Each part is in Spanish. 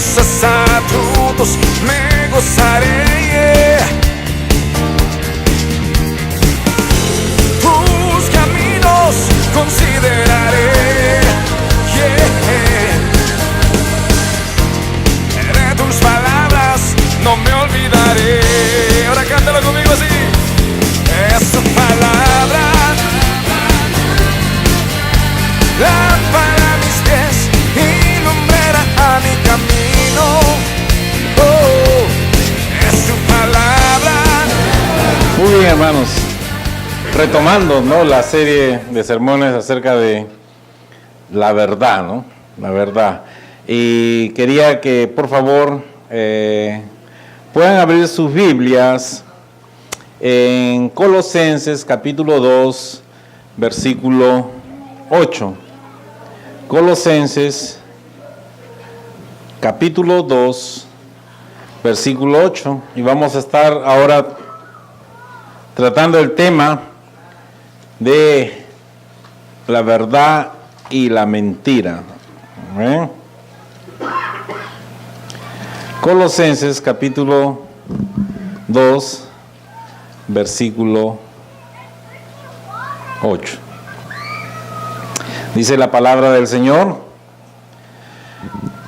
sus atributos me gozaré. Tus caminos consideraré. De tus palabras no me olvidaré. Ahora cántalo conmigo así. Es tu palabra, lámpara a mis pies y lumbrera a mi camino. Oh, es tu palabra. Muy bien, hermanos, retomando, ¿no?, la serie de sermones acerca de la verdad, ¿no? La verdad. Y quería que, por favor, puedan abrir sus Biblias en Colosenses capítulo 2, versículo 8. Colosenses capítulo 2, versículo 8. Y vamos a estar ahora tratando el tema de la verdad y la mentira. ¿Eh? Colosenses capítulo 2, versículo 8. Dice la palabra del Señor: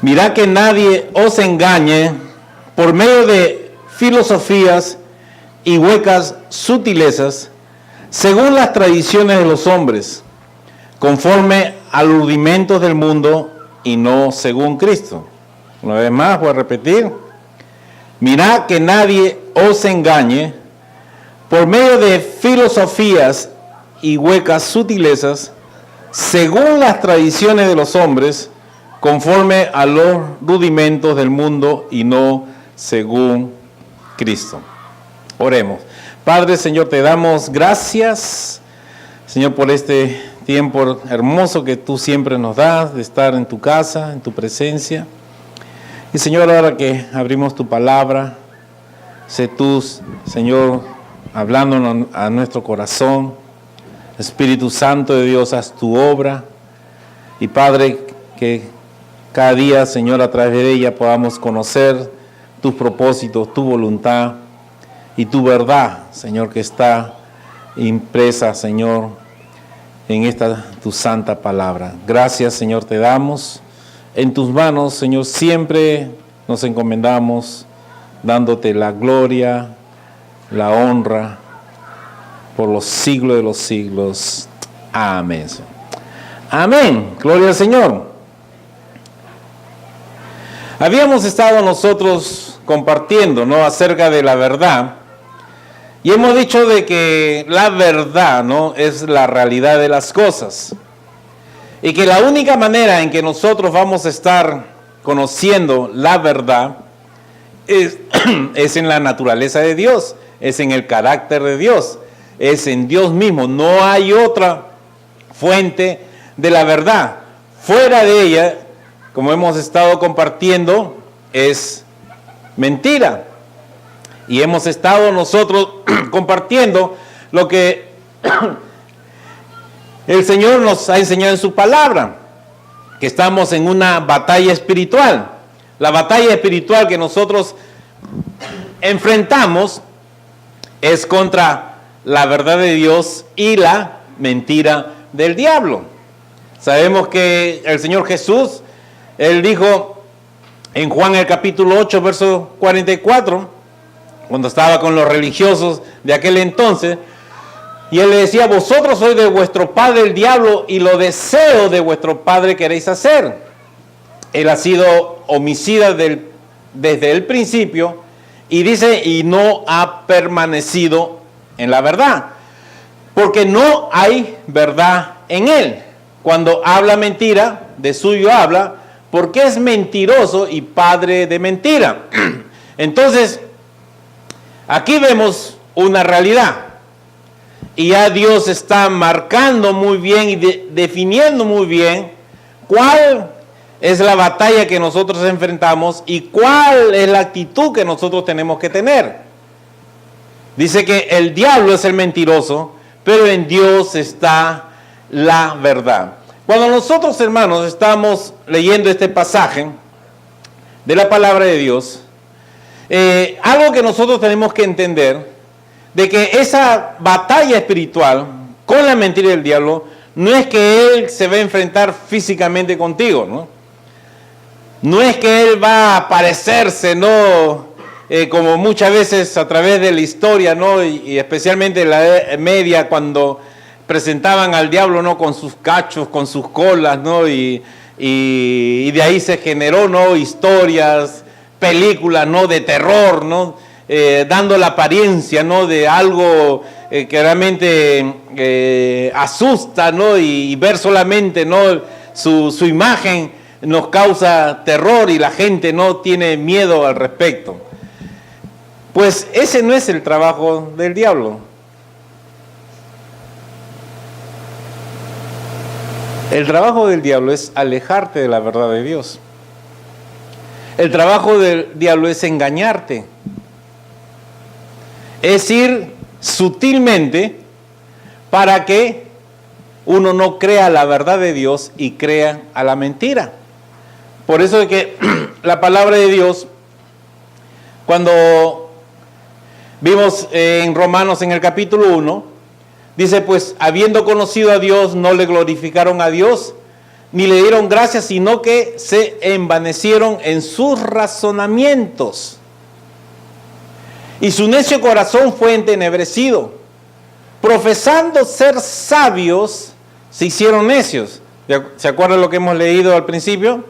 mirad que nadie os engañe por medio de filosofías y huecas sutilezas, según las tradiciones de los hombres, conforme a los rudimentos del mundo y no según Cristo. Una vez más voy a repetir: mirad que nadie os engañe por medio de filosofías y huecas sutilezas, según las tradiciones de los hombres, conforme a los rudimentos del mundo y no según Cristo. Oremos. Padre, Señor, te damos gracias, Señor, por este tiempo hermoso que tú siempre nos das de estar en tu casa, en tu presencia. Y Señor, ahora que abrimos tu palabra, sé tú, Señor, hablándonos a nuestro corazón. Espíritu Santo de Dios, haz tu obra. Y Padre, que cada día, Señor, a través de ella podamos conocer tus propósitos, tu voluntad y tu verdad, Señor, que está impresa, Señor, en esta tu santa palabra. Gracias, Señor, te damos. En tus manos, Señor, siempre nos encomendamos, dándote la gloria, la honra, por los siglos de los siglos. Amén. Amén. Gloria al Señor. Habíamos estado nosotros compartiendo, ¿no?, acerca de la verdad. Y hemos dicho de que la verdad, ¿no?, es la realidad de las cosas. Y que la única manera en que nosotros vamos a estar conociendo la verdad es en la naturaleza de Dios, es en el carácter de Dios, es en Dios mismo. No hay otra fuente de la verdad. Fuera de ella, como hemos estado compartiendo, es mentira. Y hemos estado nosotros compartiendo lo que el Señor nos ha enseñado en su palabra, que estamos en una batalla espiritual. La batalla espiritual que nosotros enfrentamos es contra la verdad de Dios y la mentira del diablo. Sabemos que el Señor Jesús, Él dijo en Juan el capítulo 8, verso 44, cuando estaba con los religiosos de aquel entonces, y Él le decía: vosotros sois de vuestro padre el diablo, y los deseos de vuestro padre queréis hacer. Él ha sido homicida desde el principio, y dice, y no ha permanecido en la verdad, porque no hay verdad en él. Cuando habla mentira, de suyo habla, porque es mentiroso y padre de mentira. Entonces, aquí vemos una realidad, y ya Dios está marcando muy bien y definiendo muy bien cuál es la batalla que nosotros enfrentamos y cuál es la actitud que nosotros tenemos que tener. Dice que el diablo es el mentiroso, pero en Dios está la verdad. Cuando nosotros, hermanos, estamos leyendo este pasaje, de la palabra de Dios, algo que nosotros tenemos que entender, de que esa batalla espiritual con la mentira del diablo, no es que él se va a enfrentar físicamente contigo, ¿no? No es que él va a aparecerse, ¿no? Como muchas veces a través de la historia, ¿no? Y especialmente en la Edad Media, cuando presentaban al diablo, ¿no? Con sus cachos, con sus colas, ¿no? Y de ahí se generó, ¿no? Historias, películas, ¿no? De terror, ¿no? Dando la apariencia, ¿no? De algo que realmente asusta, ¿no? Y ver solamente, ¿no? Su imagen nos causa terror y la gente no tiene miedo al respecto. Pues ese no es el trabajo del diablo. El trabajo del diablo es alejarte de la verdad de Dios. El trabajo del diablo es engañarte. Es ir sutilmente para que uno no crea la verdad de Dios y crea a la mentira. Por eso es que la palabra de Dios, cuando vimos en Romanos en el capítulo 1, dice, pues habiendo conocido a Dios, no le glorificaron a Dios, ni le dieron gracias, sino que se envanecieron en sus razonamientos. Y su necio corazón fue entenebrecido. Profesando ser sabios, se hicieron necios. ¿Se acuerdan lo que hemos leído al principio?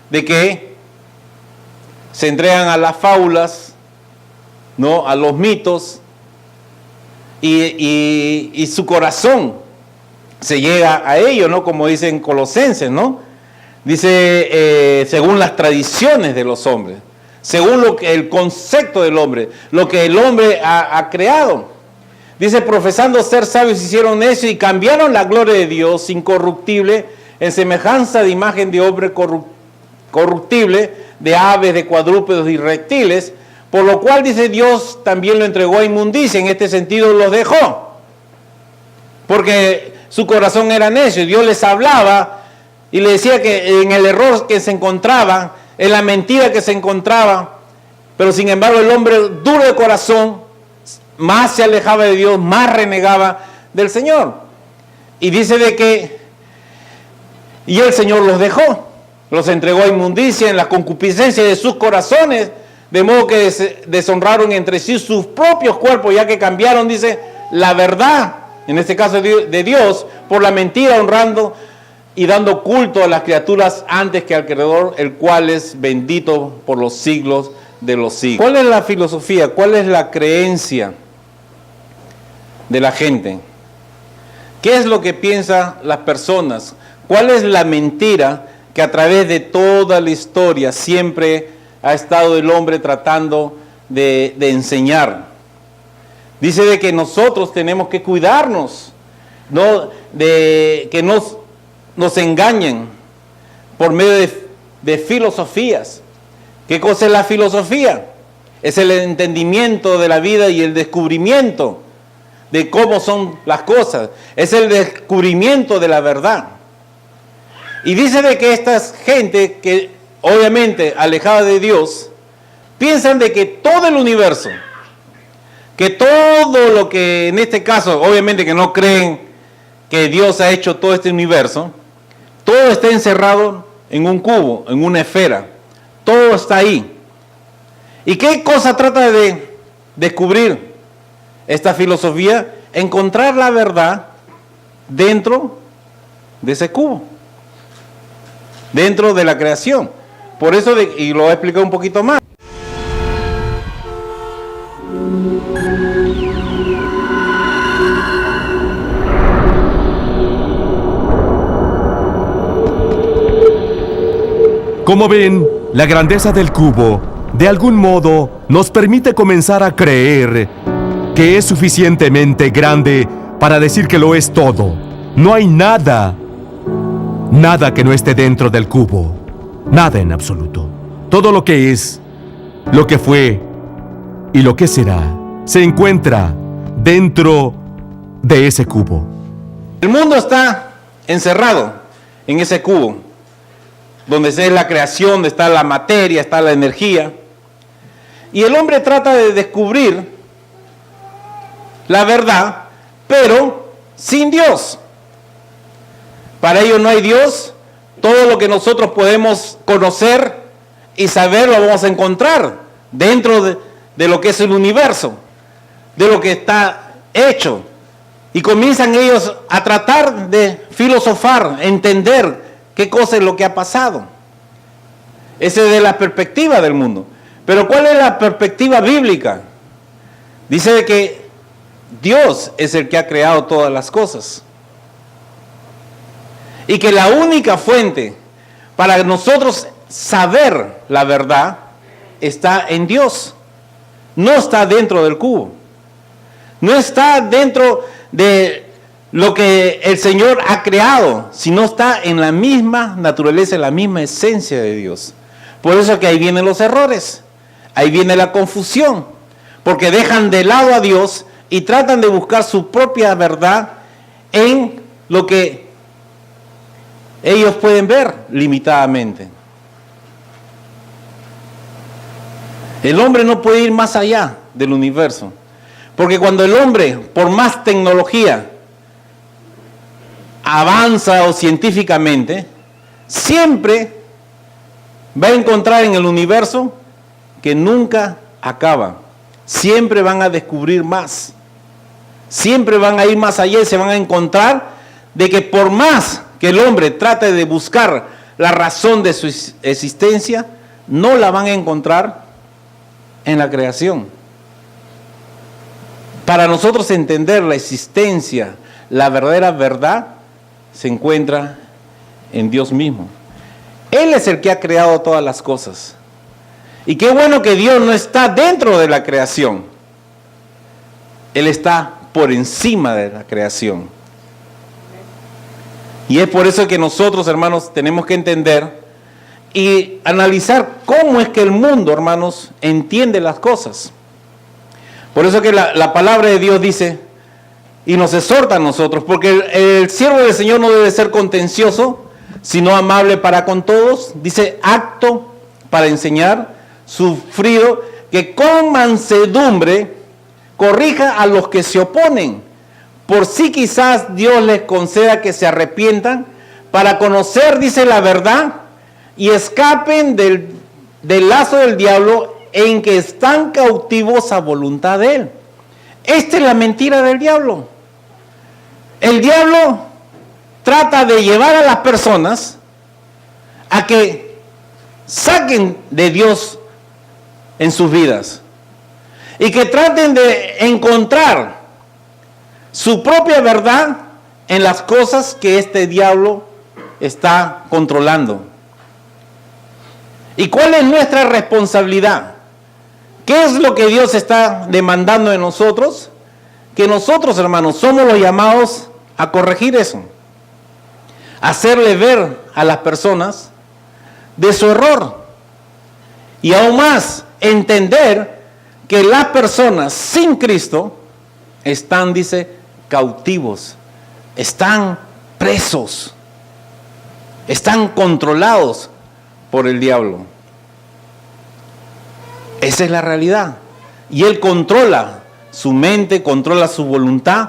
De que se entregan a las fábulas, ¿no? A los mitos, y su corazón se llega a ello, ¿no? Como dicen Colosenses, ¿no? Dice, según las tradiciones de los hombres, según lo que el concepto del hombre, lo que el hombre ha creado. Dice, profesando ser sabios, se hicieron necios y cambiaron la gloria de Dios incorruptible en semejanza de imagen de hombre corruptible, de aves, de cuadrúpedos y reptiles, por lo cual, dice, Dios también lo entregó a inmundicia, en este sentido los dejó, porque su corazón era necio. Dios les hablaba y le decía que en el error que se encontraba, en la mentira que se encontraba, pero sin embargo el hombre duro de corazón más se alejaba de Dios, más renegaba del Señor. Y dice de que, y el Señor los dejó, los entregó a inmundicia en la concupiscencia de sus corazones, de modo que deshonraron entre sí sus propios cuerpos, ya que cambiaron, dice, la verdad, en este caso de Dios, por la mentira, honrando y dando culto a las criaturas antes que al Creador, el cual es bendito por los siglos de los siglos. ¿Cuál es la filosofía? ¿Cuál es la creencia de la gente? ¿Qué es lo que piensan las personas? ¿Cuál es la mentira que a través de toda la historia siempre ha estado el hombre tratando de enseñar? Dice de que nosotros tenemos que cuidarnos, no de que nos engañen por medio de filosofías. ¿Qué cosa es la filosofía? Es el entendimiento de la vida y el descubrimiento de cómo son las cosas. Es el descubrimiento de la verdad. Y dice de que esta gente que obviamente alejada de Dios, piensan de que todo el universo, que todo lo que en este caso, obviamente que no creen que Dios ha hecho todo este universo, todo está encerrado en un cubo, en una esfera, todo está ahí. ¿Y qué cosa trata de descubrir esta filosofía? Encontrar la verdad dentro de ese cubo, dentro de la creación. Por eso, y lo voy a explicar un poquito más. Como ven, la grandeza del cubo, de algún modo, nos permite comenzar a creer que es suficientemente grande para decir que lo es todo. No hay nada que no esté dentro del cubo. Nada en absoluto. Todo lo que es, lo que fue y lo que será, se encuentra dentro de ese cubo. El mundo está encerrado en ese cubo. donde es la creación, donde está la materia, está la energía. Y el hombre trata de descubrir la verdad, pero sin Dios. Para ello no hay Dios. Todo lo que nosotros podemos conocer y saber lo vamos a encontrar dentro de lo que es el universo, de lo que está hecho. Y comienzan ellos a tratar de filosofar, entender qué cosa es lo que ha pasado. Esa es de la perspectiva del mundo. Pero ¿cuál es la perspectiva bíblica? Dice de que Dios es el que ha creado todas las cosas. Y que la única fuente para nosotros saber la verdad está en Dios. No está dentro del cubo. No está dentro de lo que el Señor ha creado, sino está en la misma naturaleza, en la misma esencia de Dios. Por eso que ahí vienen los errores, ahí viene la confusión, porque dejan de lado a Dios y tratan de buscar su propia verdad en lo que ellos pueden ver limitadamente. El hombre no puede ir más allá del universo, porque cuando el hombre, por más tecnología, avanza o científicamente, siempre va a encontrar en el universo que nunca acaba. Siempre van a descubrir más. Siempre van a ir más allá y se van a encontrar de que por más que el hombre trate de buscar la razón de su existencia, no la van a encontrar en la creación. Para nosotros entender la existencia, la verdadera verdad, se encuentra en Dios mismo. Él es el que ha creado todas las cosas. Y qué bueno que Dios no está dentro de la creación. Él está por encima de la creación. Y es por eso que nosotros, hermanos, tenemos que entender y analizar cómo es que el mundo, hermanos, entiende las cosas. Por eso que la palabra de Dios dice y nos exhorta a nosotros, porque el siervo del Señor no debe ser contencioso, sino amable para con todos. Dice, apto para enseñar, sufrido, que con mansedumbre corrija a los que se oponen, por si quizás Dios les conceda que se arrepientan, para conocer, dice, la verdad, y escapen del lazo del diablo en que están cautivos a voluntad de él. Esta es la mentira del diablo. El diablo trata de llevar a las personas a que saquen de Dios en sus vidas y que traten de encontrar su propia verdad en las cosas que este diablo está controlando. ¿Y cuál es nuestra responsabilidad? ¿Qué es lo que Dios está demandando de nosotros? Que nosotros, hermanos, somos los llamados a corregir eso, hacerle ver a las personas de su error y aún más entender que las personas sin Cristo están, dice, cautivos, están presos, están controlados por el diablo. Esa es la realidad. Y él controla su mente, controla su voluntad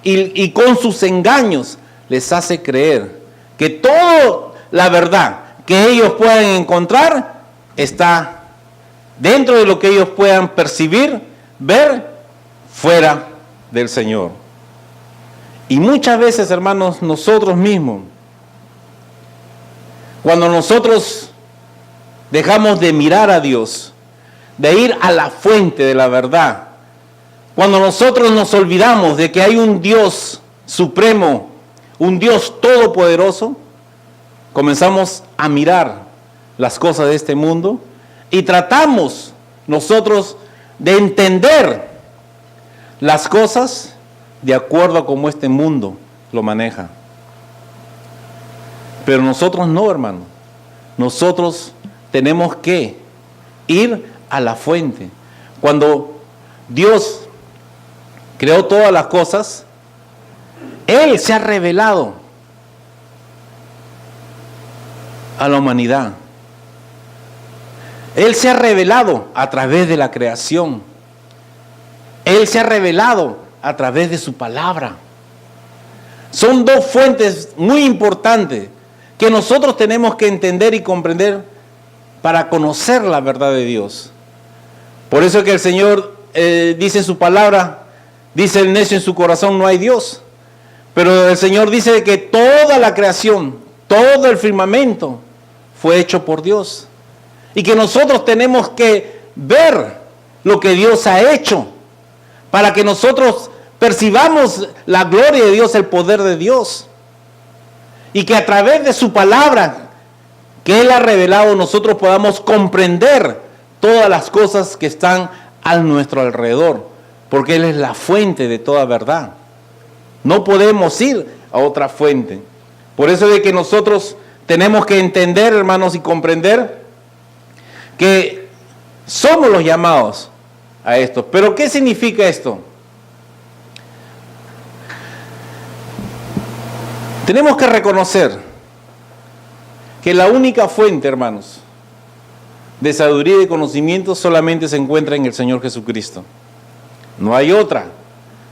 y con sus engaños les hace creer que toda la verdad que ellos puedan encontrar está dentro de lo que ellos puedan percibir, ver, fuera del Señor. Y muchas veces, hermanos, nosotros mismos, cuando nosotros dejamos de mirar a Dios, de ir a la fuente de la verdad, cuando nosotros nos olvidamos de que hay un Dios supremo, un Dios todopoderoso, comenzamos a mirar las cosas de este mundo y tratamos nosotros de entender las cosas de acuerdo a cómo este mundo lo maneja. Pero nosotros no, hermano. Nosotros tenemos que ir a la fuente. Cuando Dios creó todas las cosas, Él se ha revelado. a la humanidad. Él se ha revelado a través de la creación. Él se ha revelado a través de su palabra. Son dos fuentes muy importantes que nosotros tenemos que entender y comprender para conocer la verdad de Dios. Por eso es que el Señor dice en su palabra, dice el necio en su corazón, no hay Dios. Pero el Señor dice que toda la creación, todo el firmamento fue hecho por Dios. Y que nosotros tenemos que ver lo que Dios ha hecho para que nosotros percibamos la gloria de Dios, el poder de Dios. Y que a través de su palabra que Él ha revelado, nosotros podamos comprender todas las cosas que están a nuestro alrededor. Porque Él es la fuente de toda verdad. No podemos ir a otra fuente. Por eso es que nosotros tenemos que entender, hermanos, y comprender que somos los llamados a esto. Pero ¿qué significa esto? Tenemos que reconocer que la única fuente, hermanos, de sabiduría y de conocimiento solamente se encuentra en el Señor Jesucristo. No hay otra.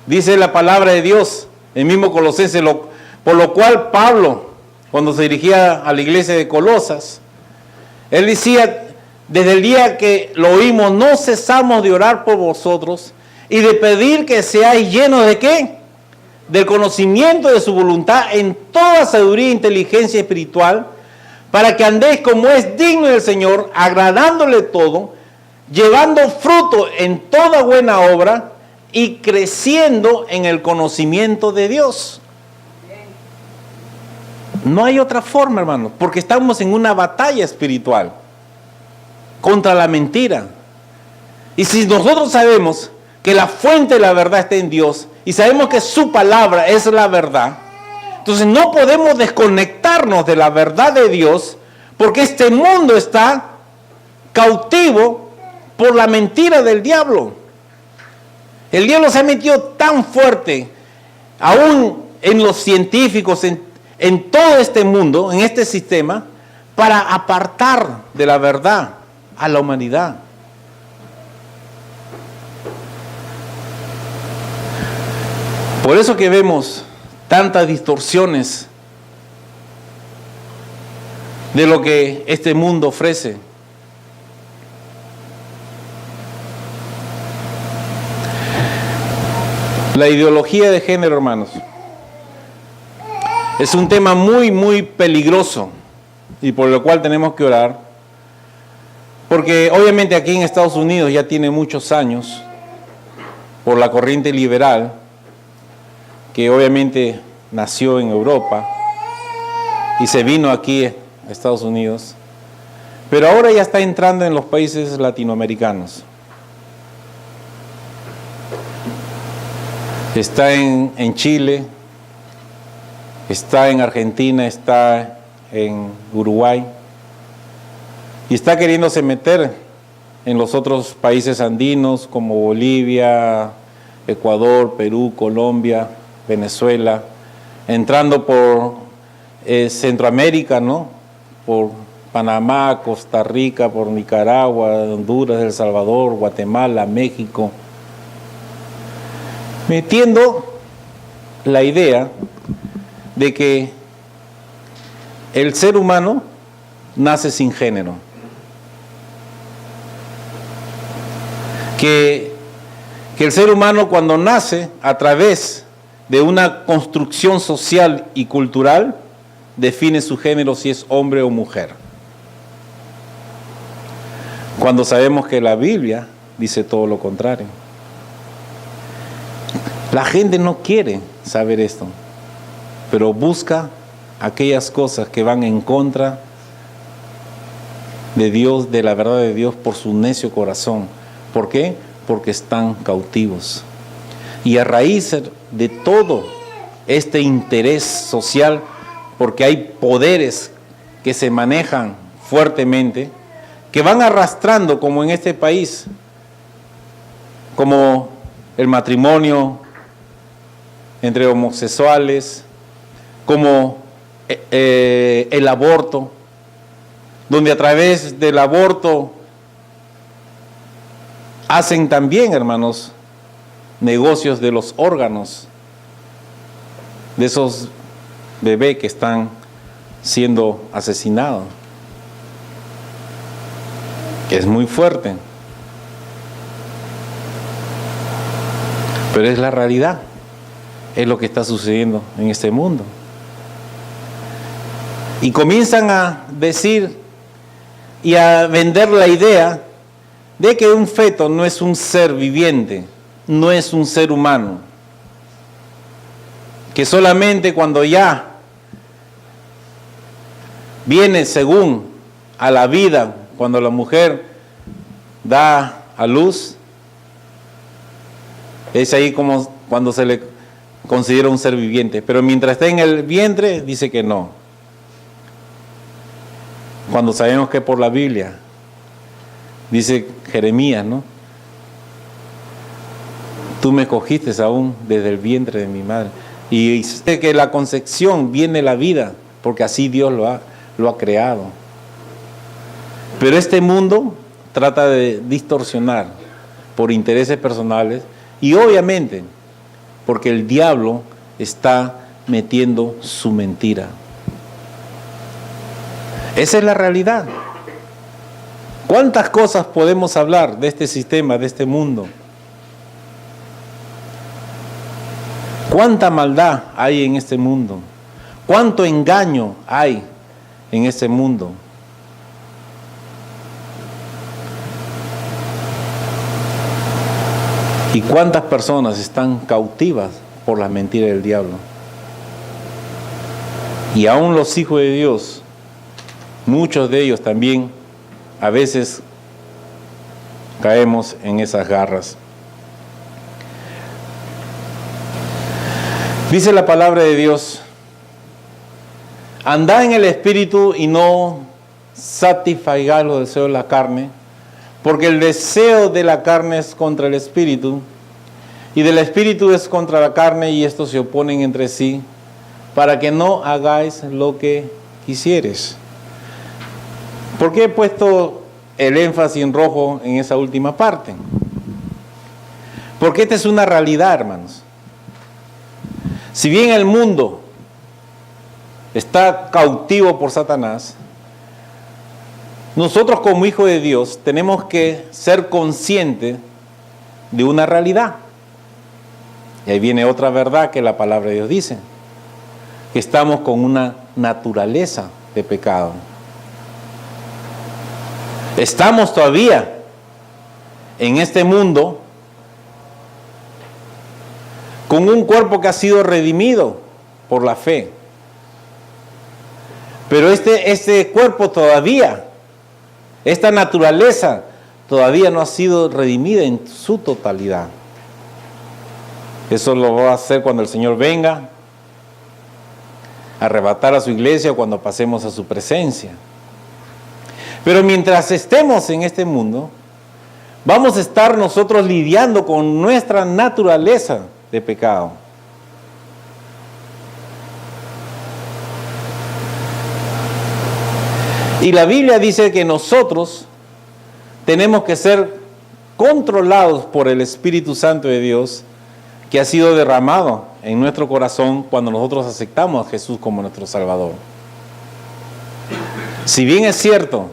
Dice la palabra de Dios, el mismo Colosenses, por lo cual Pablo, cuando se dirigía a la iglesia de Colosas, él decía, desde el día que lo oímos, no cesamos de orar por vosotros y de pedir que seáis llenos de ¿qué? Del conocimiento de su voluntad en toda sabiduría e inteligencia espiritual, para que andéis como es digno del Señor, agradándole todo, llevando fruto en toda buena obra y creciendo en el conocimiento de Dios. No hay otra forma, hermanos, porque estamos en una batalla espiritual contra la mentira. Y si nosotros sabemos que la fuente de la verdad está en Dios y sabemos que su palabra es la verdad, entonces no podemos desconectarnos de la verdad de Dios, porque este mundo está cautivo por la mentira del diablo. El diablo se ha metido tan fuerte, aún en los científicos, en todo este mundo, en este sistema, para apartar de la verdad a la humanidad. Por eso que vemos tantas distorsiones de lo que este mundo ofrece. La ideología de género, hermanos, es un tema muy, muy peligroso y por lo cual tenemos que orar. Porque obviamente aquí en Estados Unidos ya tiene muchos años, por la corriente liberal, que obviamente nació en Europa y se vino aquí a Estados Unidos, pero ahora ya está entrando en los países latinoamericanos. Está en Chile, está en Argentina, está en Uruguay y está queriéndose meter en los otros países andinos como Bolivia, Ecuador, Perú, Colombia, Venezuela, entrando por Centroamérica, ¿no? Por Panamá, Costa Rica, por Nicaragua, Honduras, El Salvador, Guatemala, México, metiendo la idea de que el ser humano nace sin género, que el ser humano cuando nace a través de una construcción social y cultural define su género si es hombre o mujer, cuando sabemos que la Biblia dice todo lo contrario. La gente no quiere saber esto, pero busca aquellas cosas que van en contra de Dios, de la verdad de Dios, por su necio corazón. ¿Por qué? Porque están cautivos. Y a raíz de todo este interés social, porque hay poderes que se manejan fuertemente, que van arrastrando, como en este país, como el matrimonio entre homosexuales, como el aborto, donde a través del aborto hacen también, hermanos, negocios de los órganos de esos bebés que están siendo asesinados. Que es muy fuerte. Pero es la realidad. Es lo que está sucediendo en este mundo. Y comienzan a decir y a vender la idea de que un feto no es un ser viviente, no es un ser humano. Que solamente cuando ya viene según a la vida, cuando la mujer da a luz, es ahí como cuando se le considera un ser viviente. Pero mientras está en el vientre, dice que no. Cuando sabemos que por la Biblia, dice Jeremías, ¿no? Tú me escogiste aún desde el vientre de mi madre. Y dice que la concepción viene la vida, porque así Dios lo ha creado. Pero este mundo trata de distorsionar por intereses personales y obviamente porque el diablo está metiendo su mentira. Esa es la realidad. ¿Cuántas cosas podemos hablar de este sistema, de este mundo? ¿Cuánta maldad hay en este mundo? ¿Cuánto engaño hay en este mundo? ¿Y cuántas personas están cautivas por las mentiras del diablo? Y aún los hijos de Dios, muchos de ellos también, a veces caemos en esas garras. Dice la palabra de Dios: andad en el Espíritu y no satisfagáis los deseos de la carne, porque el deseo de la carne es contra el Espíritu, y del Espíritu es contra la carne, y estos se oponen entre sí, para que no hagáis lo que quisieres. ¿Por qué he puesto el énfasis en rojo en esa última parte? Porque esta es una realidad, hermanos. Si bien el mundo está cautivo por Satanás, nosotros como hijos de Dios tenemos que ser conscientes de una realidad. Y ahí viene otra verdad que la palabra de Dios dice, que estamos con una naturaleza de pecado. Estamos todavía en este mundo con un cuerpo que ha sido redimido por la fe. Pero este cuerpo todavía, esta naturaleza todavía no ha sido redimida en su totalidad. Eso lo va a hacer cuando el Señor venga a arrebatar a su iglesia o cuando pasemos a su presencia. Pero mientras estemos en este mundo, vamos a estar nosotros lidiando con nuestra naturaleza de pecado. Y la Biblia dice que nosotros tenemos que ser controlados por el Espíritu Santo de Dios, que ha sido derramado en nuestro corazón cuando nosotros aceptamos a Jesús como nuestro Salvador. Si bien es cierto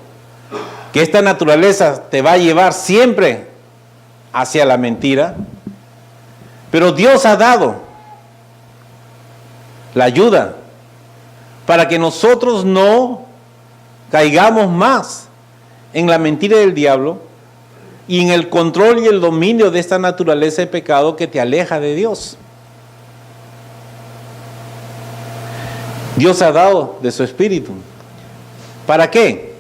que esta naturaleza te va a llevar siempre hacia la mentira, pero Dios ha dado la ayuda para que nosotros no caigamos más en la mentira del diablo y en el control y el dominio de esta naturaleza de pecado que te aleja de Dios. Dios ha dado de su Espíritu. ¿Para qué?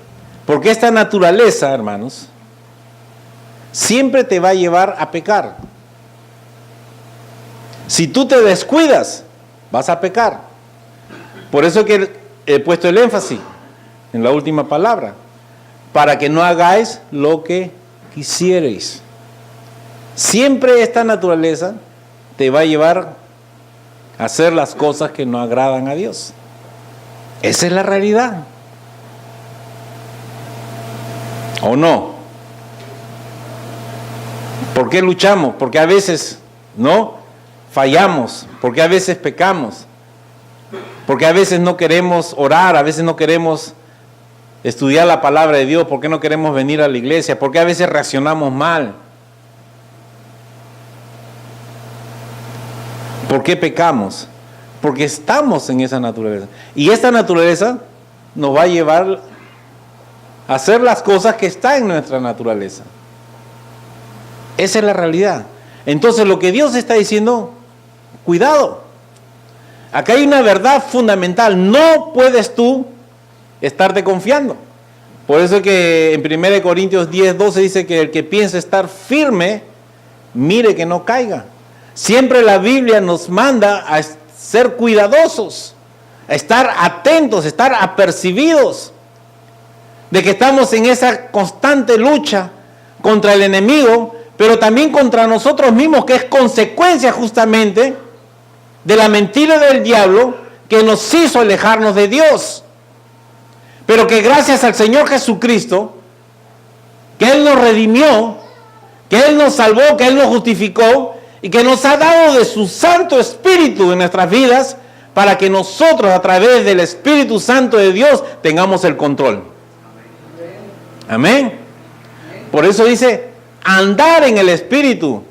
Porque esta naturaleza, hermanos, siempre te va a llevar a pecar. Si tú te descuidas, vas a pecar. Por eso que he puesto el énfasis en la última palabra, para que no hagáis lo que quisierais. Siempre esta naturaleza te va a llevar a hacer las cosas que no agradan a Dios. Esa es la realidad. ¿O no? ¿Por qué luchamos? Porque a veces, ¿no? Fallamos, porque a veces pecamos, porque a veces no queremos orar, a veces no queremos estudiar la palabra de Dios, porque no queremos venir a la iglesia, porque a veces reaccionamos mal. ¿Por qué pecamos? Porque estamos en esa naturaleza. Y esta naturaleza nos va a llevar a hacer las cosas que están en nuestra naturaleza. Esa es la realidad. Entonces lo que Dios está diciendo, cuidado. Acá hay una verdad fundamental. No puedes tú estarte confiando. Por eso que en 1 Corintios 10:12 dice que el que piensa estar firme, mire que no caiga. Siempre la Biblia nos manda a ser cuidadosos, a estar atentos, a estar apercibidos de que estamos en esa constante lucha contra el enemigo, pero también contra nosotros mismos, que es consecuencia justamente de la mentira del diablo que nos hizo alejarnos de Dios. Pero que gracias al Señor Jesucristo, que Él nos redimió, que Él nos salvó, que Él nos justificó y que nos ha dado de su Santo Espíritu en nuestras vidas para que nosotros a través del Espíritu Santo de Dios tengamos el control. Amén. Por eso dice, andar en el Espíritu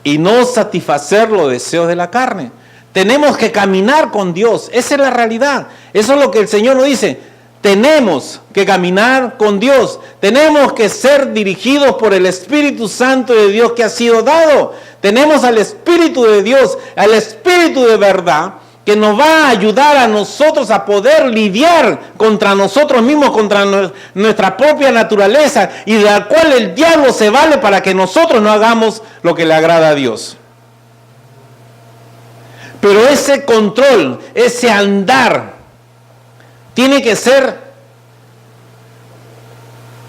y no satisfacer los deseos de la carne. Tenemos que caminar con Dios. Esa es la realidad. Eso es lo que el Señor nos dice. Tenemos que caminar con Dios. Tenemos que ser dirigidos por el Espíritu Santo de Dios que ha sido dado. Tenemos al Espíritu de Dios, al Espíritu de verdad, que nos va a ayudar a nosotros a poder lidiar contra nosotros mismos, contra nuestra propia naturaleza, y de la cual el diablo se vale para que nosotros no hagamos lo que le agrada a Dios. Pero ese control, ese andar, tiene que ser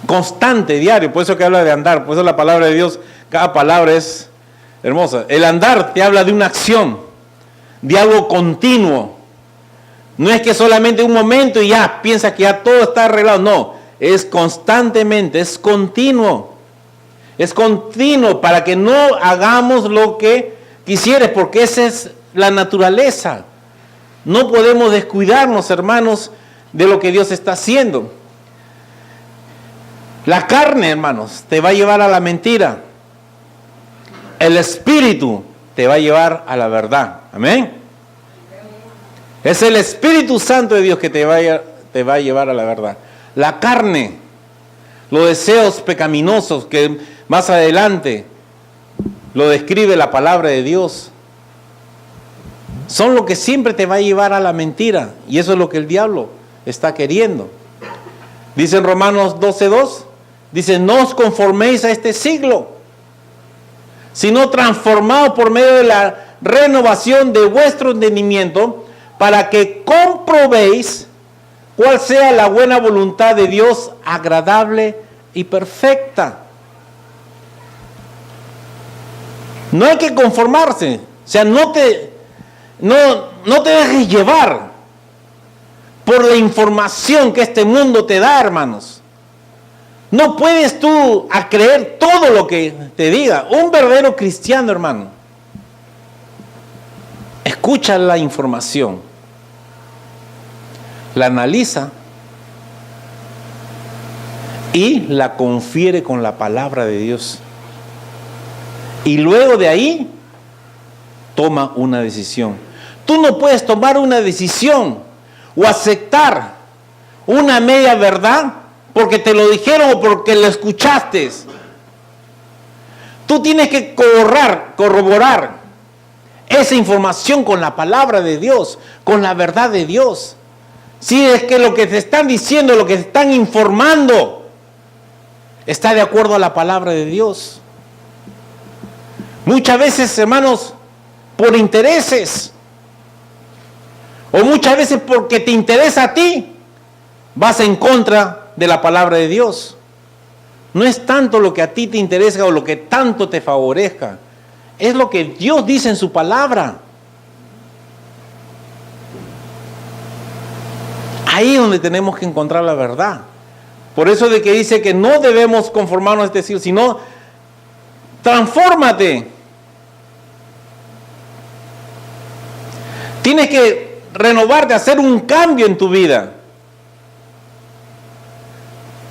constante, diario. Por eso que habla de andar, por eso la palabra de Dios, cada palabra es hermosa. El andar te habla de una acción, de algo continuo. No es que solamente un momento y ya piensa que ya todo está arreglado. No, es constantemente, es continuo. Es continuo para que no hagamos lo que quisieres, porque esa es la naturaleza. No podemos descuidarnos, hermanos, de lo que Dios está haciendo. La carne, hermanos, te va a llevar a la mentira. El Espíritu te va a llevar a la verdad. Amén. Es el Espíritu Santo de Dios que te va a llevar a la verdad. La carne, los deseos pecaminosos que más adelante lo describe la palabra de Dios, son lo que siempre te va a llevar a la mentira. Y eso es lo que el diablo está queriendo. Dice en Romanos 12:2, dice, no os conforméis a este siglo, sino transformados por medio de la renovación de vuestro entendimiento, para que comprobéis cuál sea la buena voluntad de Dios, agradable y perfecta. No hay que conformarse, o sea, no te dejes llevar por la información que este mundo te da, hermanos. No puedes tú a creer todo lo que te diga. Un verdadero cristiano, hermano, escucha la información, la analiza y la confiere con la palabra de Dios. Y luego de ahí, toma una decisión. Tú no puedes tomar una decisión o aceptar una media verdad porque te lo dijeron o porque lo escuchaste. Tú tienes que corroborar esa información con la palabra de Dios, con la verdad de Dios. Si es que lo que te están diciendo, lo que te están informando, está de acuerdo a la palabra de Dios. Muchas veces, hermanos, por intereses, o muchas veces porque te interesa a ti, vas en contra de la palabra de Dios. No es tanto lo que a ti te interesa o lo que tanto te favorezca, es lo que Dios dice en su palabra. Ahí es donde tenemos que encontrar la verdad. Por eso de que dice que no debemos conformarnos a este siglo, sino transfórmate. Tienes que renovarte, hacer un cambio en tu vida.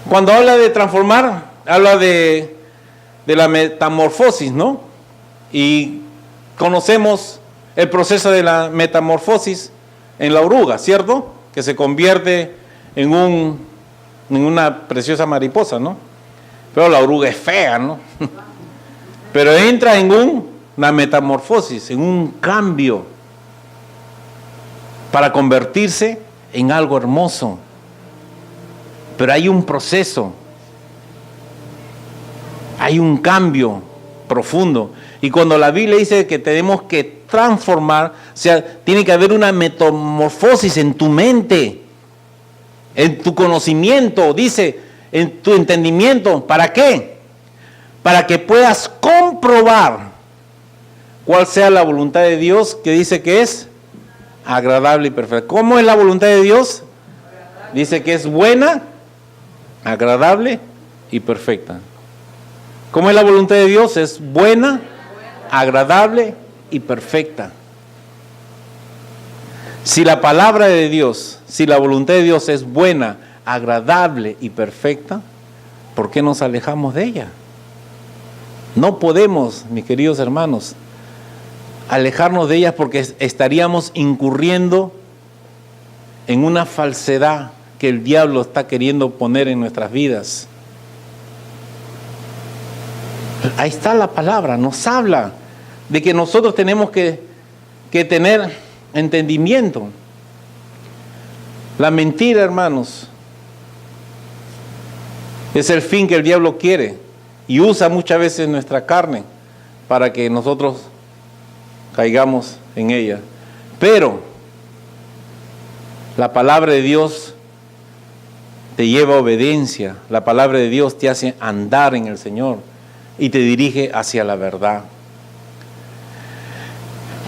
Cuando habla de transformar, habla de la metamorfosis, ¿no? Y conocemos el proceso de la metamorfosis en la oruga, ¿cierto? Que se convierte en una preciosa mariposa, ¿no? Pero la oruga es fea, ¿no? Pero entra en una metamorfosis, en un cambio, para convertirse en algo hermoso. Pero hay un proceso, hay un cambio profundo. Y cuando la Biblia dice que tenemos que transformar, o sea, tiene que haber una metamorfosis en tu mente, en tu conocimiento, dice, en tu entendimiento. ¿Para qué? Para que puedas comprobar cuál sea la voluntad de Dios, que dice que es agradable y perfecta. ¿Cómo es la voluntad de Dios? Dice que es buena, agradable y perfecta. ¿Cómo es la voluntad de Dios? Es buena, agradable y perfecta. Si la palabra de Dios, si la voluntad de Dios es buena, agradable y perfecta, ¿por qué nos alejamos de ella? No podemos, mis queridos hermanos, alejarnos de ella porque estaríamos incurriendo en una falsedad que el diablo está queriendo poner en nuestras vidas. Ahí está la palabra, nos habla de que nosotros tenemos que tener entendimiento. La mentira, hermanos, es el fin que el diablo quiere y usa muchas veces nuestra carne para que nosotros caigamos en ella. Pero la palabra de Dios te lleva a obediencia. La palabra de Dios te hace andar en el Señor y te dirige hacia la verdad.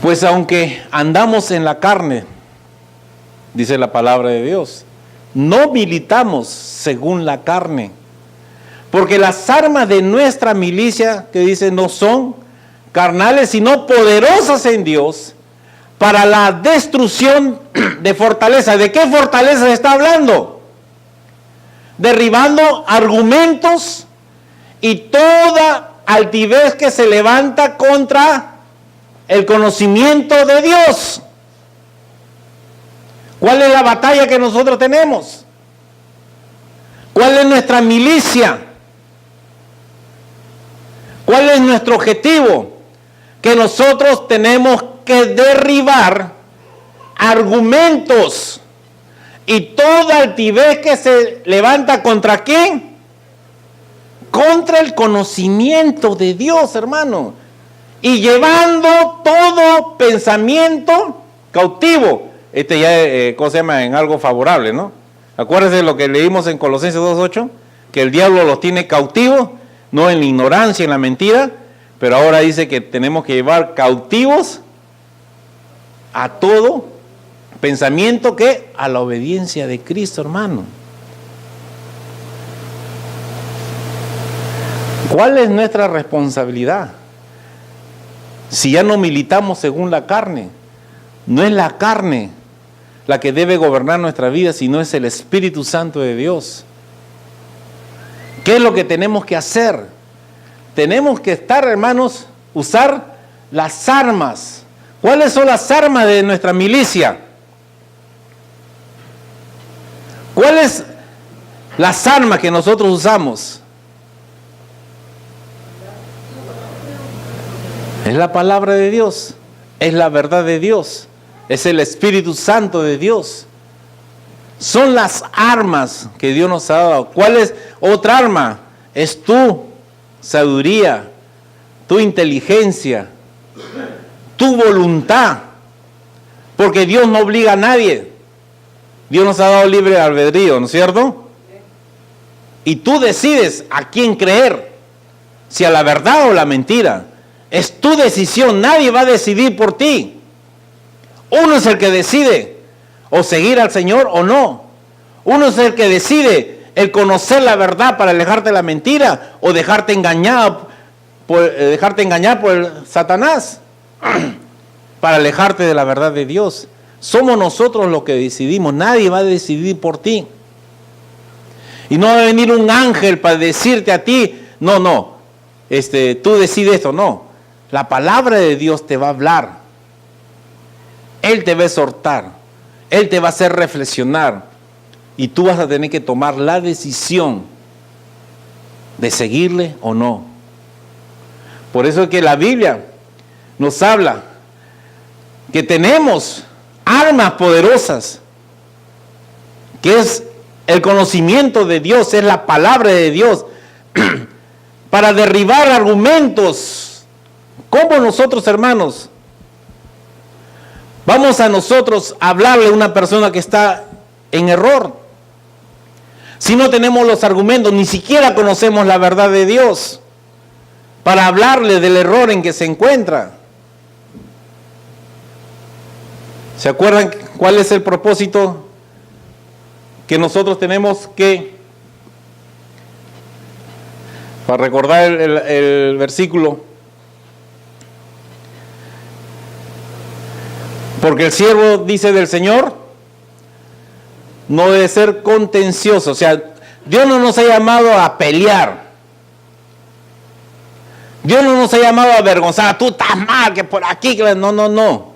Pues aunque andamos en la carne, dice la palabra de Dios, no militamos según la carne, porque las armas de nuestra milicia, que dice, no son carnales, sino poderosas en Dios, para la destrucción de fortaleza. ¿De qué fortaleza se está hablando? Derribando argumentos y toda altivez que se levanta contra el conocimiento de Dios. ¿Cuál es la batalla que nosotros tenemos? ¿Cuál es nuestra milicia? ¿Cuál es nuestro objetivo? Que nosotros tenemos que derribar argumentos y toda altivez que se levanta ¿contra quién? Contra el conocimiento de Dios, hermano. Y llevando todo pensamiento cautivo. ¿Cómo se llama? En algo favorable, ¿no? Acuérdense de lo que leímos en Colosenses 2:8, que el diablo los tiene cautivos, no en la ignorancia, en la mentira, pero ahora dice que tenemos que llevar cautivos a todo pensamiento que a la obediencia de Cristo, hermano. ¿Cuál es nuestra responsabilidad? Si ya no militamos según la carne, no es la carne la que debe gobernar nuestra vida, sino es el Espíritu Santo de Dios. ¿Qué es lo que tenemos que hacer? Tenemos que estar, hermanos, usar las armas. ¿Cuáles son las armas de nuestra milicia? ¿Cuáles las armas que nosotros usamos? Es la palabra de Dios, es la verdad de Dios, es el Espíritu Santo de Dios. Son las armas que Dios nos ha dado. ¿Cuál es otra arma? Es tu sabiduría, tu inteligencia, tu voluntad. Porque Dios no obliga a nadie. Dios nos ha dado libre albedrío, ¿no es cierto? Y tú decides a quién creer, si a la verdad o la mentira. Es tu decisión, nadie va a decidir por ti. Uno es el que decide o seguir al Señor o no. Uno es el que decide el conocer la verdad para alejarte de la mentira o dejarte engañar por el Satanás para alejarte de la verdad de Dios. Somos nosotros los que decidimos, nadie va a decidir por ti. Y no va a venir un ángel para decirte a ti, no, tú decides esto, no. La palabra de Dios te va a hablar. Él te va a exhortar, Él te va a hacer reflexionar y tú vas a tener que tomar la decisión de seguirle o no. Por eso es que la Biblia nos habla que tenemos armas poderosas, que es el conocimiento de Dios, es la palabra de Dios, para derribar argumentos. ¿Cómo nosotros, hermanos, vamos a nosotros a hablarle a una persona que está en error? Si no tenemos los argumentos, ni siquiera conocemos la verdad de Dios para hablarle del error en que se encuentra. ¿Se acuerdan cuál es el propósito que nosotros tenemos que, para recordar el versículo? Porque el siervo, dice, del Señor no debe ser contencioso. O sea, Dios no nos ha llamado a pelear. Dios no nos ha llamado a avergonzar. Tú estás mal, que por aquí. No.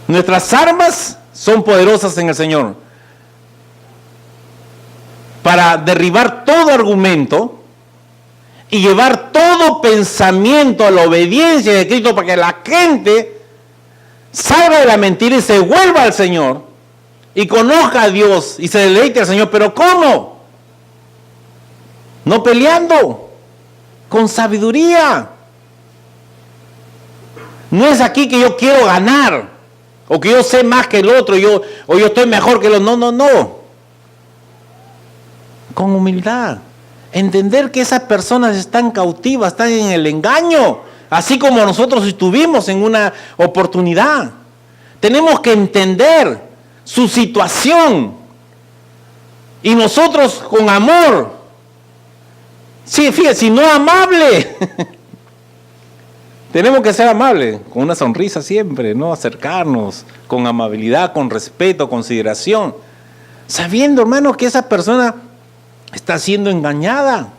Nuestras armas son poderosas en el Señor para derribar todo argumento y llevar todo pensamiento a la obediencia de Cristo, para que la gente salga de la mentira y se vuelva al Señor y conozca a Dios y se deleite al Señor. ¿Pero cómo? No peleando, con sabiduría. No es aquí que yo quiero ganar, o que yo sé más que el otro, o yo estoy mejor que el otro. No. Con humildad. Entender que esas personas están cautivas, están en el engaño, así como nosotros estuvimos en una oportunidad. Tenemos que entender su situación y nosotros con amor. Sí, fíjate, si no amable. Tenemos que ser amables, con una sonrisa siempre, ¿no? Acercarnos con amabilidad, con respeto, consideración, sabiendo, hermanos, que esa persona está siendo engañada.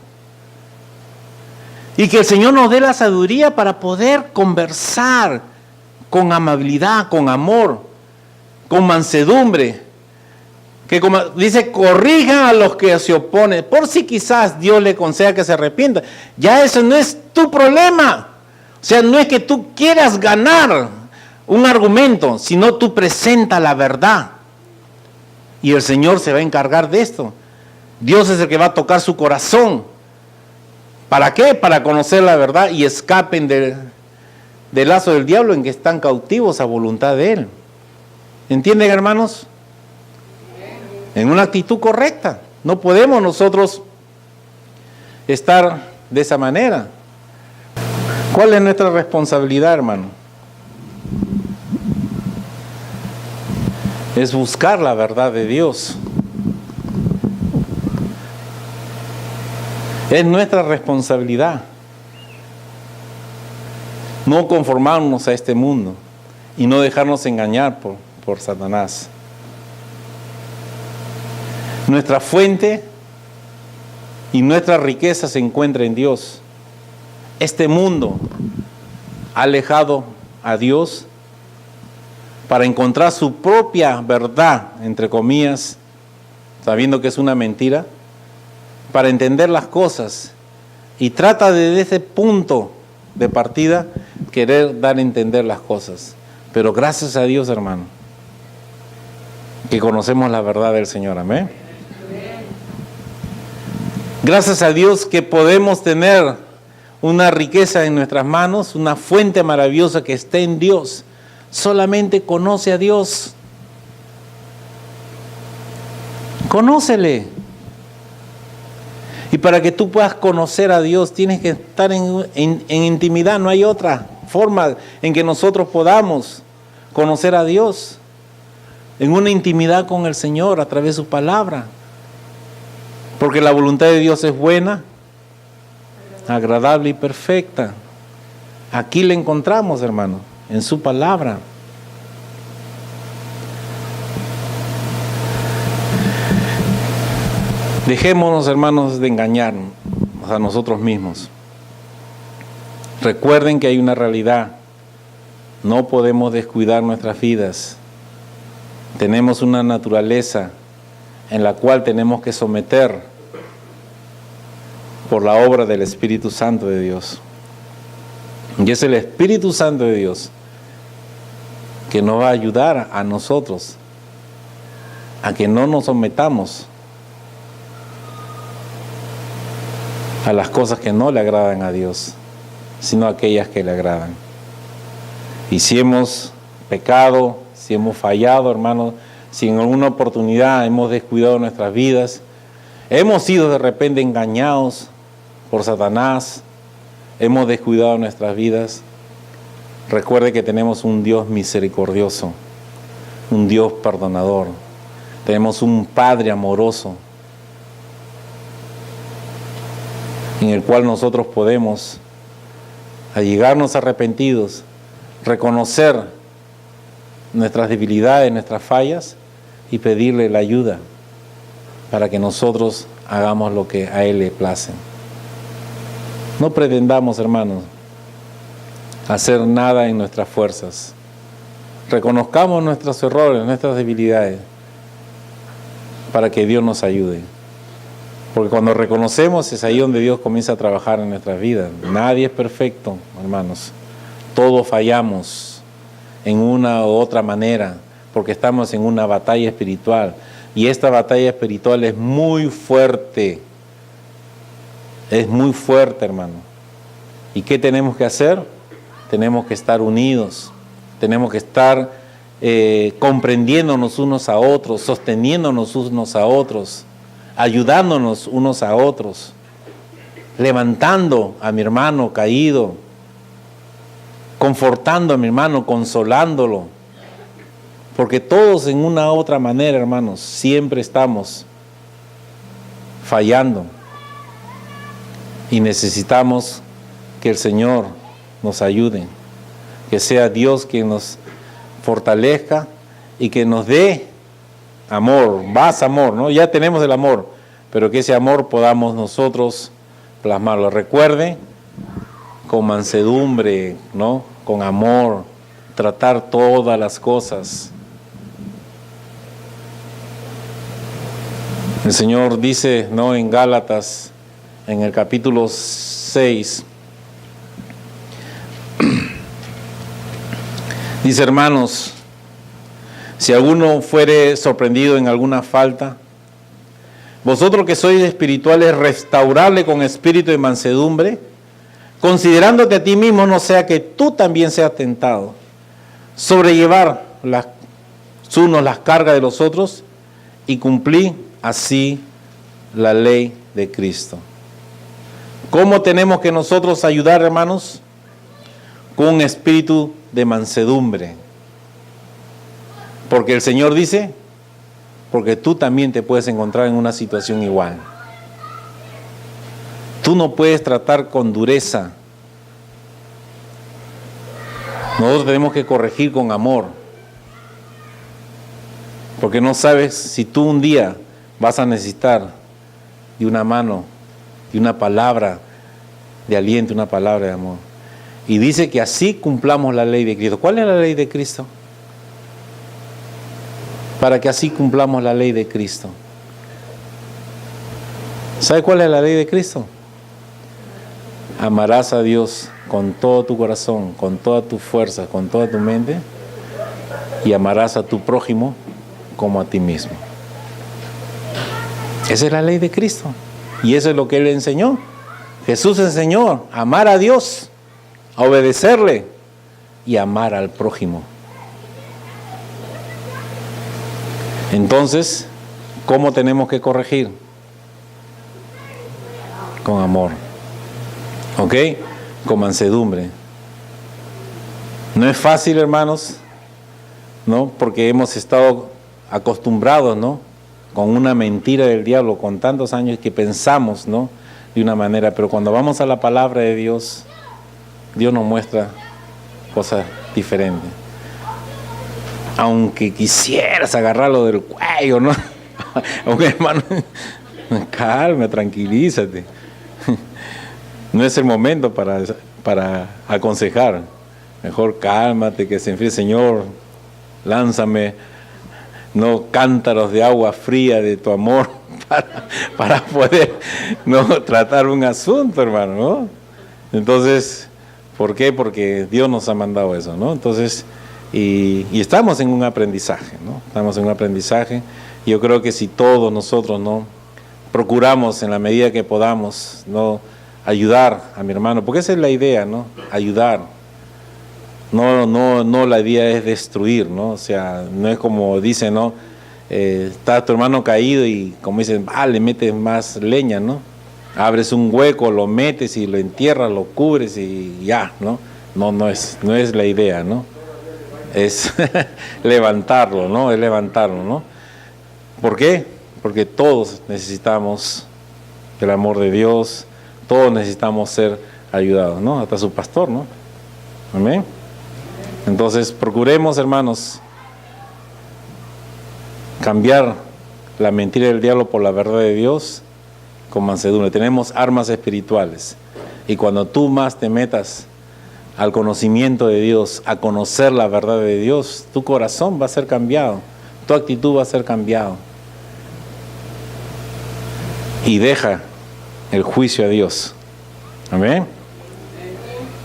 Y que el Señor nos dé la sabiduría para poder conversar con amabilidad, con amor, con mansedumbre. Que como dice, corrijan a los que se oponen, por si quizás Dios le conceda que se arrepienta. Ya eso no es tu problema. O sea, no es que tú quieras ganar un argumento, sino tú presenta la verdad. Y el Señor se va a encargar de esto. Dios es el que va a tocar su corazón. ¿Para qué? Para conocer la verdad y escapen del lazo del diablo en que están cautivos a voluntad de Él. ¿Entienden, hermanos? En una actitud correcta. No podemos nosotros estar de esa manera. ¿Cuál es nuestra responsabilidad, hermano? Es buscar la verdad de Dios. Es nuestra responsabilidad. No conformarnos a este mundo y no dejarnos engañar por Satanás. Nuestra fuente y nuestra riqueza se encuentra en Dios. Este mundo ha alejado a Dios para encontrar su propia verdad, entre comillas, sabiendo que es una mentira, para entender las cosas, y trata desde ese punto de partida querer dar a entender las cosas. Pero gracias a Dios, hermano, que conocemos la verdad del Señor. Amén. Gracias a Dios que podemos tener una riqueza en nuestras manos, una fuente maravillosa que está en Dios. Solamente conoce a Dios. Conócele. Y para que tú puedas conocer a Dios, tienes que estar en intimidad. No hay otra forma en que nosotros podamos conocer a Dios. en una intimidad con el Señor a través de su palabra. Porque la voluntad de Dios es buena, agradable y perfecta. Aquí la encontramos, hermano, en su palabra. Dejémonos, hermanos, de engañarnos a nosotros mismos. Recuerden que hay una realidad. No podemos descuidar nuestras vidas. Tenemos una naturaleza en la cual tenemos que someter por la obra del Espíritu Santo de Dios. Y es el Espíritu Santo de Dios que nos va a ayudar a nosotros a que no nos sometamos a las cosas que no le agradan a Dios, sino a aquellas que le agradan. Y si hemos pecado, si hemos fallado, hermanos, si en alguna oportunidad hemos descuidado nuestras vidas, hemos sido de repente engañados por Satanás, hemos descuidado nuestras vidas, recuerde que tenemos un Dios misericordioso, un Dios perdonador, tenemos un Padre amoroso, en el cual nosotros podemos allegarnos arrepentidos, reconocer nuestras debilidades, nuestras fallas y pedirle la ayuda para que nosotros hagamos lo que a Él le place. No pretendamos, hermanos, hacer nada en nuestras fuerzas. Reconozcamos nuestros errores, nuestras debilidades, para que Dios nos ayude. Porque cuando reconocemos es ahí donde Dios comienza a trabajar en nuestras vidas. Nadie es perfecto, hermanos. Todos fallamos en una u otra manera, porque estamos en una batalla espiritual. Y esta batalla espiritual es muy fuerte. Es muy fuerte, hermano. ¿Y qué tenemos que hacer? Tenemos que estar unidos. Tenemos que estar comprendiéndonos unos a otros, sosteniéndonos unos a otros, ayudándonos unos a otros, levantando a mi hermano caído, confortando a mi hermano, consolándolo, porque todos en una u otra manera, hermanos, siempre estamos fallando y necesitamos que el Señor nos ayude, que sea Dios quien nos fortalezca y que nos dé amor, más amor, ¿no? Ya tenemos el amor, pero que ese amor podamos nosotros plasmarlo. Recuerde, con mansedumbre, ¿no? Con amor, tratar todas las cosas. El Señor dice, ¿no? En Gálatas, en el capítulo 6, dice, hermanos, si alguno fuere sorprendido en alguna falta, vosotros que sois espirituales, restaurarle con espíritu de mansedumbre, considerándote a ti mismo, no sea que tú también seas tentado. Sobrellevar los unos las cargas de los otros y cumplir así la ley de Cristo. ¿Cómo tenemos que nosotros ayudar, hermanos? Con un espíritu de mansedumbre. Porque el Señor dice, porque tú también te puedes encontrar en una situación igual. Tú no puedes tratar con dureza. Nosotros tenemos que corregir con amor. Porque no sabes si tú un día vas a necesitar de una mano, de una palabra de aliento, una palabra de amor. Y dice que así cumplamos la ley de Cristo. ¿Cuál es la ley de Cristo? Para que así cumplamos la ley de Cristo. ¿Sabe cuál es la ley de Cristo? Amarás a Dios con todo tu corazón, con toda tu fuerza, con toda tu mente, y amarás a tu prójimo como a ti mismo. Esa es la ley de Cristo. Y eso es lo que Él enseñó. Jesús enseñó a amar a Dios, a obedecerle y amar al prójimo. Entonces, ¿cómo tenemos que corregir? Con amor. ¿Ok? Con mansedumbre. No es fácil, hermanos, ¿no? Porque hemos estado acostumbrados, ¿no? Con una mentira del diablo, con tantos años que pensamos, ¿no? De una manera, pero cuando vamos a la palabra de Dios, Dios nos muestra cosas diferentes. Aunque quisieras agarrarlo del cuello, ¿no? Aunque, hermano, calma, tranquilízate. No es el momento para aconsejar. Mejor cálmate, que se enfríe. Señor, lánzame, no cántaros de agua fría de tu amor para poder, no, tratar un asunto, hermano, ¿no? Entonces, ¿por qué? Porque Dios nos ha mandado eso, ¿no? Entonces, y estamos en un aprendizaje, ¿no? Estamos en un aprendizaje. Yo creo que si todos nosotros, ¿no?, procuramos en la medida que podamos, ¿no?, ayudar a mi hermano, porque esa es la idea, ¿no? Ayudar. No, la idea es destruir, ¿no? O sea, no es como dice, ¿no? Está tu hermano caído y como dicen, le metes más leña, ¿no? Abres un hueco, lo metes y lo entierras, lo cubres y ya, ¿no? No es la idea, ¿no? Es levantarlo, ¿no? Es levantarlo, ¿no? ¿Por qué? Porque todos necesitamos el amor de Dios, todos necesitamos ser ayudados, ¿no? Hasta su pastor, ¿no? Amén. Entonces, procuremos, hermanos, cambiar la mentira del diablo por la verdad de Dios con mansedumbre. Tenemos armas espirituales. Y cuando tú más te metas al conocimiento de Dios, a conocer la verdad de Dios, tu corazón va a ser cambiado, tu actitud va a ser cambiado. Y deja el juicio a Dios. Amén.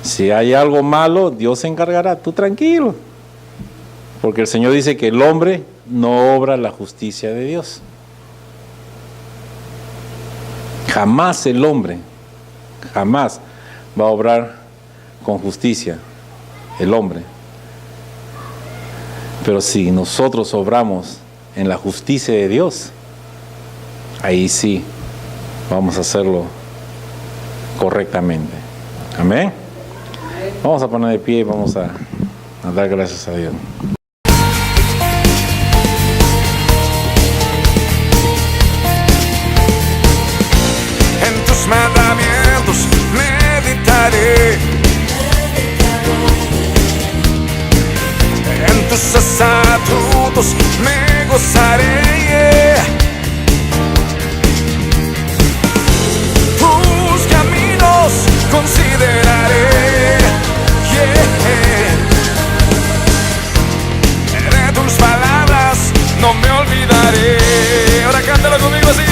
Si hay algo malo, Dios se encargará, tú tranquilo. Porque el Señor dice que el hombre no obra la justicia de Dios. Jamás el hombre, jamás va a obrar con justicia el hombre. Pero si nosotros obramos en la justicia de Dios, ahí sí vamos a hacerlo correctamente. Amén. Vamos a poner de pie y vamos a dar gracias a Dios. En tus mandamientos meditaré, en tus estatutos me gozaré. Tus caminos consideraré. De tus palabras no me olvidaré. Ahora cántalo conmigo así.